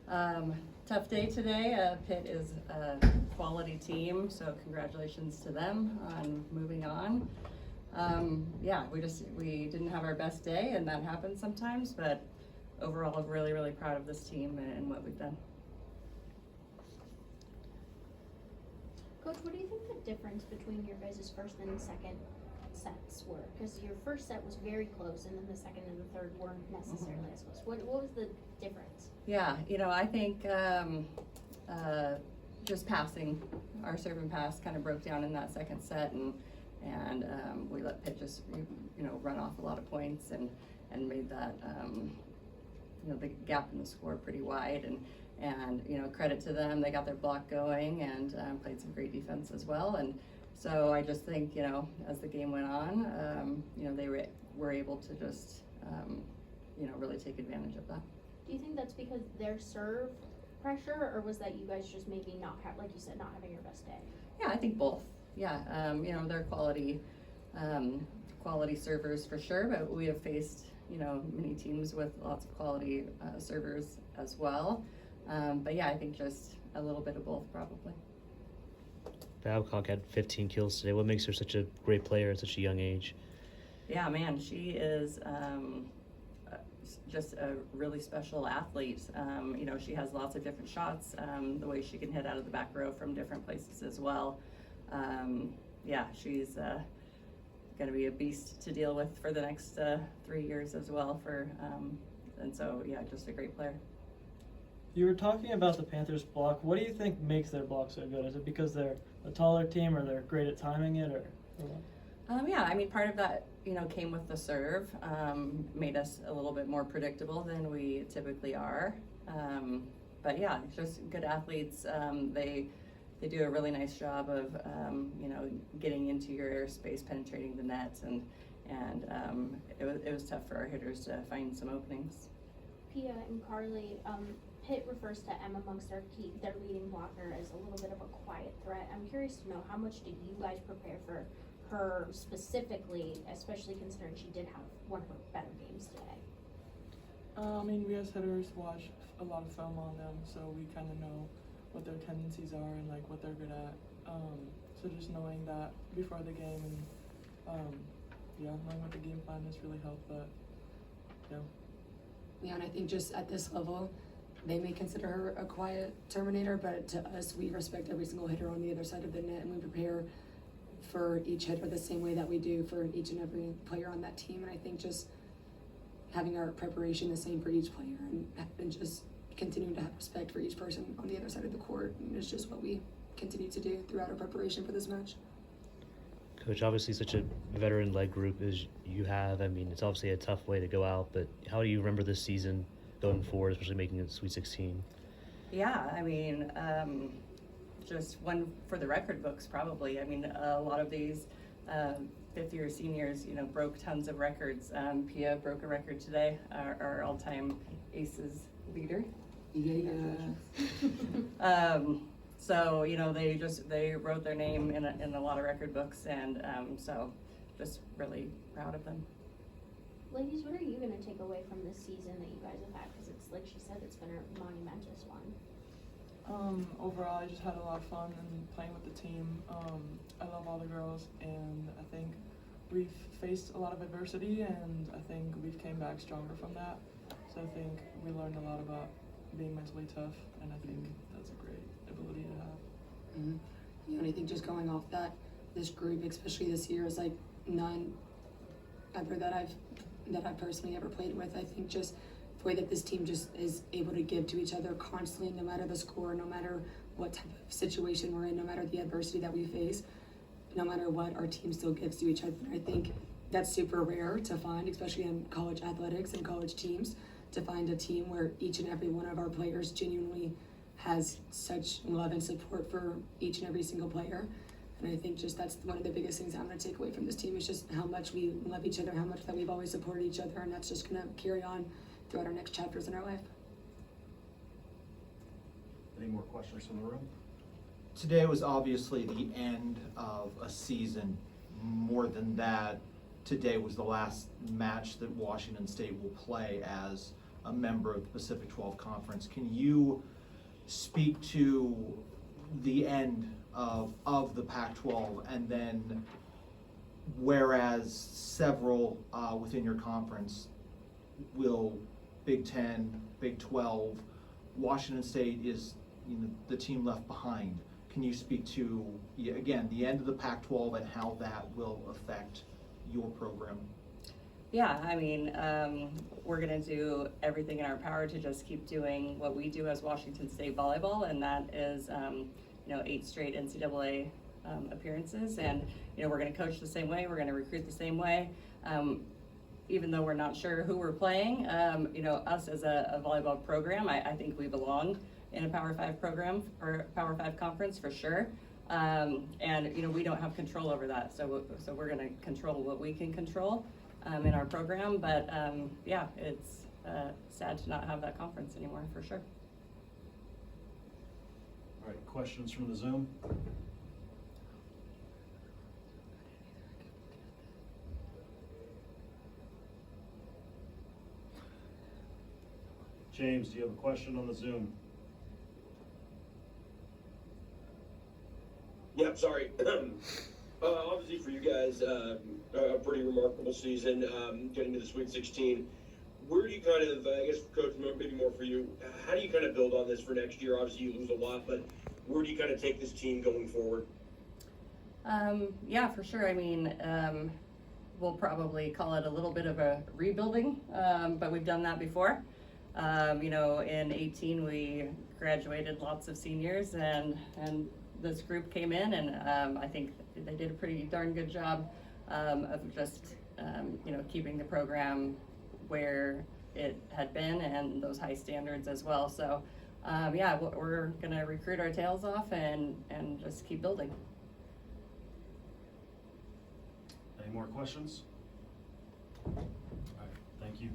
Tough day today. Pitt is a quality team, so congratulations to them on moving on. Yeah, we didn't have our best day, and that happens sometimes, but overall, really, really proud of this team and what we've done. Coach, what do you think the difference between your guys' first and second sets were? Because your first set was very close, and then the second and the third weren't necessarily as close. What was the difference? Yeah, I think just passing, our serve and pass kind of broke down in that second set, and we let Pitt just run off a lot of points and made that the gap in the score pretty wide, and credit to them, they got their block going and played some great defense as well. And so I just think as the game went on, they were able to just really take advantage of that. Do you think that's because their serve pressure, or was that you guys just maybe not have, like you said, not having your best day? Yeah, I think both. Yeah, they're quality servers for sure, but we have faced many teams with lots of quality servers as well. But yeah, I think just a little bit of both probably. Babcock had 15 kills today. What makes her such a great player at such a young age? Yeah, man, she is just a really special athlete. She has lots of different shots, the way she can hit out of the back row from different places as well. Yeah, she's going to be a beast to deal with for the next 3 years as well. And so, yeah, just a great player. You were talking about the Panthers' block. What do you think makes their block so good? Is it because they're a taller team, or they're great at timing it, or what? Yeah, I mean, part of that, came with the serve, made us a little bit more predictable than we typically are. But yeah, just good athletes. They do a really nice job of, getting into your airspace, penetrating the net, and it was tough for our hitters to find some openings. Pia and Karly, Pitt refers to Em amongst their leading blocker as a little bit of a quiet threat. I'm curious to know, how much did you guys prepare for her specifically, especially considering she did have one of her better games today? I mean, we as hitters watch a lot of film on them, so we kind of know what their tendencies are and like what they're good at. So just knowing that before the game and knowing what the game plan is really helped. But yeah, and I think just at this level, they may consider her a quiet terminator, but to us, we respect every single hitter on the other side of the net, and we prepare for each hitter the same way that we do for each and every player on that team. And I think just having our preparation the same for each player, and just continuing to have respect for each person on the other side of the court, and it's just what we continue to do throughout our preparation for this match. Coach, obviously such a veteran-led group as you have. I mean, it's obviously a tough way to go out, but how do you remember this season going forward, especially making it Sweet 16? Yeah, I mean, just one for the record books probably. I mean, a lot of these fifth-year seniors, broke tons of records. Pia broke a record today, our all-time aces leader. Yeah. So they wrote their name in a lot of record books, and so just really proud of them. Ladies, what are you going to take away from this season that you guys have had? Because it's, like she said, it's been a monumentous one. Overall, I just had a lot of fun and playing with the team. I love all the girls, and I think we've faced a lot of adversity, and I think we've came back stronger from that. So I think we learned a lot about being mentally tough, and I think that's a great ability to have. Mm-hmm. And I think just going off that, this group, especially this year, is like none ever that I've personally ever played with. I think just the way that this team just is able to give to each other constantly, no matter the score, no matter what type of situation we're in, no matter the adversity that we face, no matter what, our team still gives to each other. I think that's super rare to find, especially in college athletics and college teams, to find a team where each and every one of our players genuinely has such love and support for each and every single player. And I think just that's one of the biggest things I'm going to take away from this team, is just how much we love each other, how much that we've always supported each other, and that's just going to carry on throughout our next chapters in our life. Any more questions from the room? Today was obviously the end of a season. More than that, today was the last match that Washington State will play as a member of the Pacific 12 Conference. Can you speak to the end of the Pac-12, and then whereas several within your conference will Big 10, Big 12, Washington State is the team left behind. Can you speak to, again, the end of the Pac-12 and how that will affect your program? Yeah, I mean, we're gonna do everything in our power to just keep doing what we do as Washington State Volleyball, and that is, 8 straight NCAA appearances, and, we're gonna coach the same way, we're gonna recruit the same way. Even though we're not sure who we're playing, us as a volleyball program, I think we belong in a Power 5 program or Power 5 conference for sure. And we don't have control over that, so we're gonna control what we can control in our program, but yeah, it's sad to not have that conference anymore for sure. All right, questions from the Zoom? James, do you have a question on the Zoom? Yeah, sorry. Obviously for you guys, a pretty remarkable season, getting to the Sweet 16. Where do you kind of, I guess, Coach, maybe more for you, how do you kind of build on this for next year? Obviously you lose a lot, but where do you kind of take this team going forward? Yeah, for sure. I mean, we'll probably call it a little bit of a rebuilding, but we've done that before. In 18 we graduated lots of seniors, and this group came in, and I think they did a pretty darn good job of just keeping the program where it had been and those high standards as well. So yeah, we're gonna recruit our tails off and just keep building. Any more questions? All right, thank you.